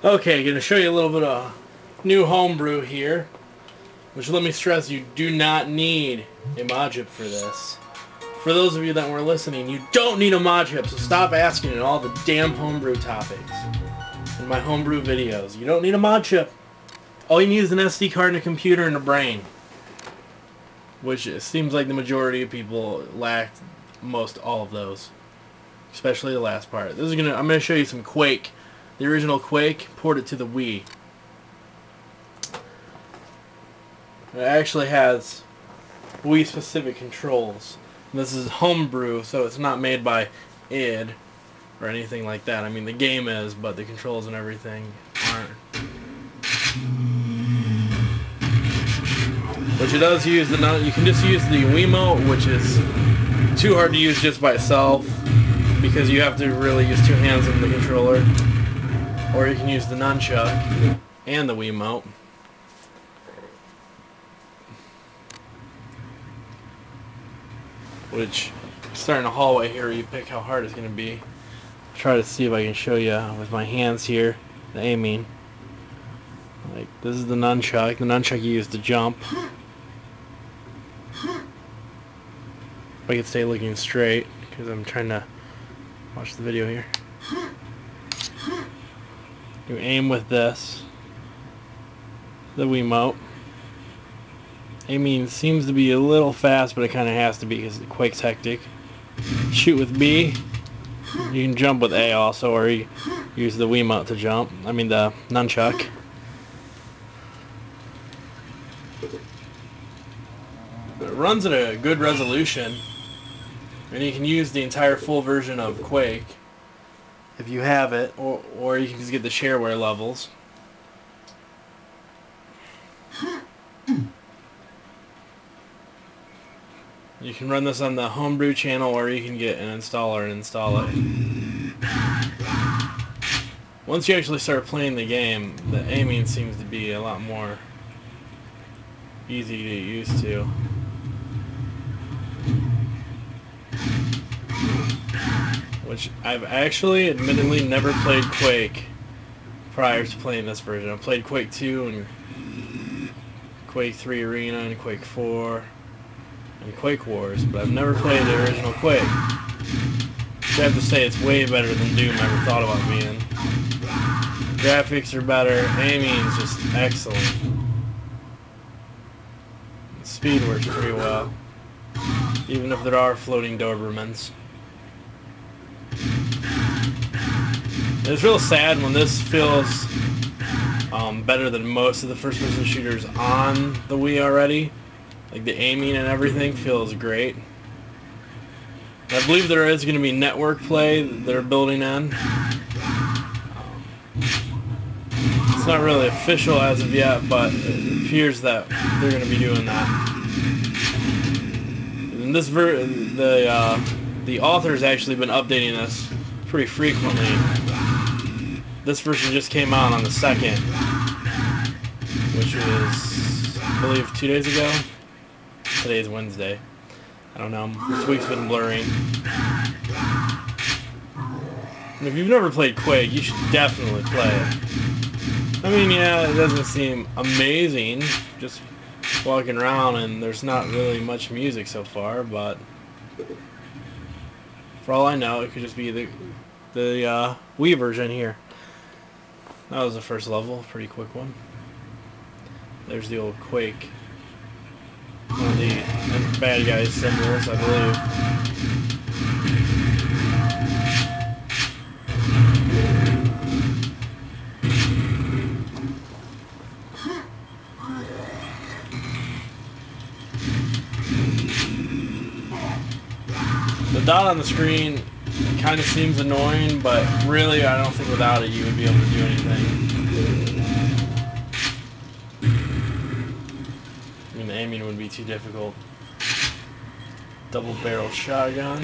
Okay, going to show you a little bit of new homebrew here, which let me stress, you do not need a modchip for this. For those of you that weren't listening, you don't need a modchip, so stop asking in all the damn homebrew topics in my homebrew videos. You don't need a modchip. All you need is an SD card and a computer and a brain, which it seems like the majority of people lack most all of those, especially the last part. I'm gonna show you some Quake. The original Quake, poured it to the Wii. It actually has Wii specific controls. This is homebrew, so it's not made by id or anything like that. I mean, the game is, but the controls and everything aren't. Which it does use you can just use the Wiimote, which is too hard to use just by itself because you have to really use two hands on the controller. Or you can use the nunchuck and the Wiimote. Which, starting a hallway here, you pick how hard it's going to be. Try to see if I can show you with my hands here, the aiming. Like, this is the nunchuck. The nunchuck you use to jump. If I can stay looking straight, because I'm trying to watch the video here. You aim with this, the Wiimote. Aiming seems to be a little fast, but it kind of has to be because Quake's hectic. Shoot with B. You can jump with A also, or you use the Wiimote to jump. I mean the nunchuck. It runs at a good resolution, and you can use the entire full version of Quake if you have it, or you can just get the shareware levels. You can run this on the homebrew channel, or you can get an installer and install it. Once you actually start playing the game, the aiming seems to be a lot more easy to get used to. Which I've actually, admittedly, never played Quake prior to playing this version. I've played Quake 2 and Quake 3 Arena and Quake 4 and Quake Wars, but I've never played the original Quake. Which I have to say, it's way better than Doom I ever thought about being. Graphics are better, aiming is just excellent. The speed works pretty well, even if there are floating Dobermans. It's real sad when this feels better than most of the first-person shooters on the Wii already. Like, the aiming and everything feels great. I believe there is going to be network play that they're building in. It's not really official as of yet, but it appears that they're going to be doing that. And this the author's actually been updating this pretty frequently. This version just came out on the 2nd, which was, I believe, 2 days ago. Today is Wednesday. I don't know. This week's been blurring. And if you've never played Quake, you should definitely play it. I mean, yeah, it doesn't seem amazing just walking around, and there's not really much music so far, but for all I know, it could just be the Wii version here. That was the first level, pretty quick one. There's the old Quake. One of the bad guys' symbols, I believe. The dot on the screen kind of seems annoying, but really I don't think without it you would be able to do anything. I mean, the aiming would be too difficult. Double barrel shotgun.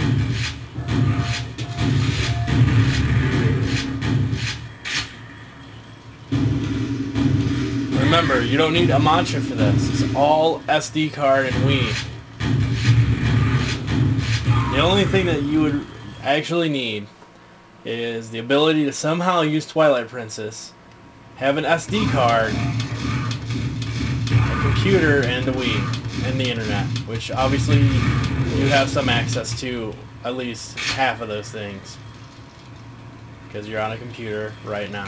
Remember, you don't need a modchip for this. It's all SD card and Wii. The only thing that you would actually need is the ability to somehow use Twilight Princess have an SD card, a computer, and a Wii, and the internet, which obviously you have some access to at least half of those things, because you're on a computer right now.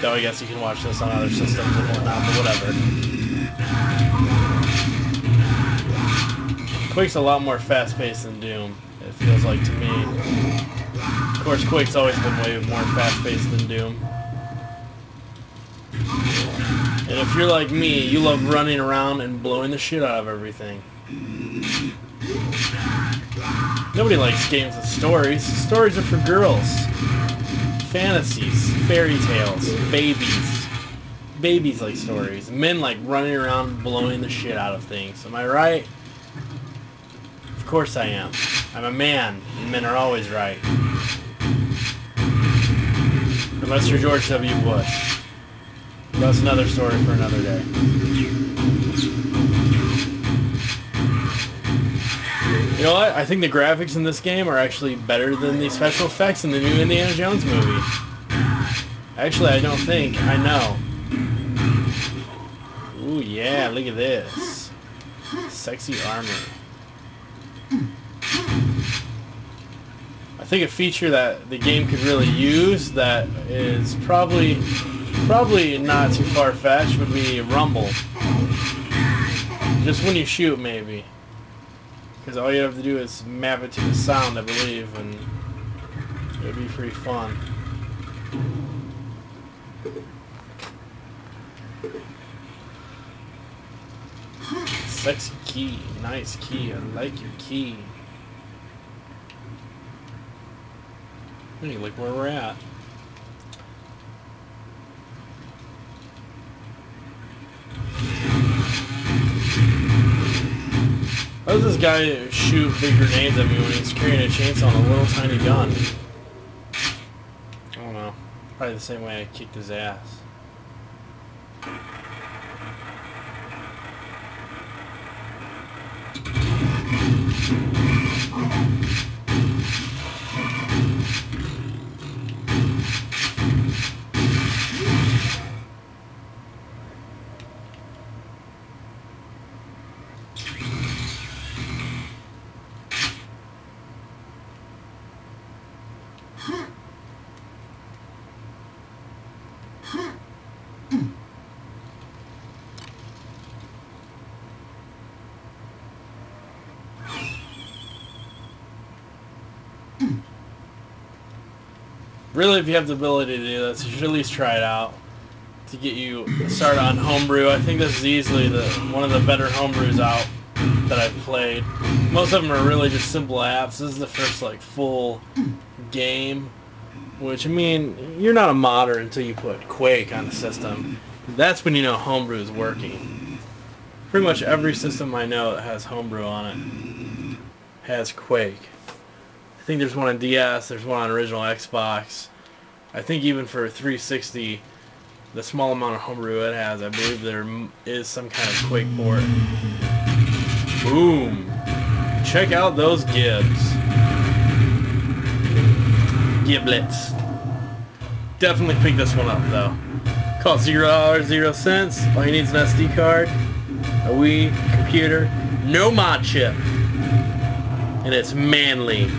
Though I guess you can watch this on other systems and whatnot, but whatever. Quake's a lot more fast-paced than Doom, it feels like to me. Of course, Quake's always been way more fast-paced than Doom. And if you're like me, you love running around and blowing the shit out of everything. Nobody likes games with stories. Stories are for girls. Fantasies, fairy tales, babies. Babies like stories. Men like running around blowing the shit out of things. Am I right? Of course I am. I'm a man, and men are always right. Unless you're George W. Bush. That's another story for another day. You know what? I think the graphics in this game are actually better than the special effects in the new Indiana Jones movie. Actually, I don't think. I know. Ooh, yeah, look at this. Sexy armor. I think a feature that the game could really use that is probably not too far-fetched would be rumble. Just when you shoot, maybe. Because all you have to do is map it to the sound, I believe, and it would be pretty fun. Sexy key. Nice key. I like your key. Hey, look where we're at. How does this guy shoot big grenades at me when he's carrying a chainsaw and a little tiny gun? I don't know. Probably the same way I kicked his ass. Really, if you have the ability to do this, you should at least try it out to get you started on homebrew. I think this is easily one of the better homebrews out that I've played. Most of them are really just simple apps. This is the first like full game, which, I mean, you're not a modder until you put Quake on the system. That's when you know homebrew is working. Pretty much every system I know that has homebrew on it has Quake. I think there's one on DS, there's one on original Xbox. I think even for 360, the small amount of homebrew it has, I believe there is some kind of Quake port. Boom! Check out those gibs. Giblets. Definitely pick this one up though. Costs $0.00. All you need is an SD card, a Wii, computer, no mod chip, and it's manly.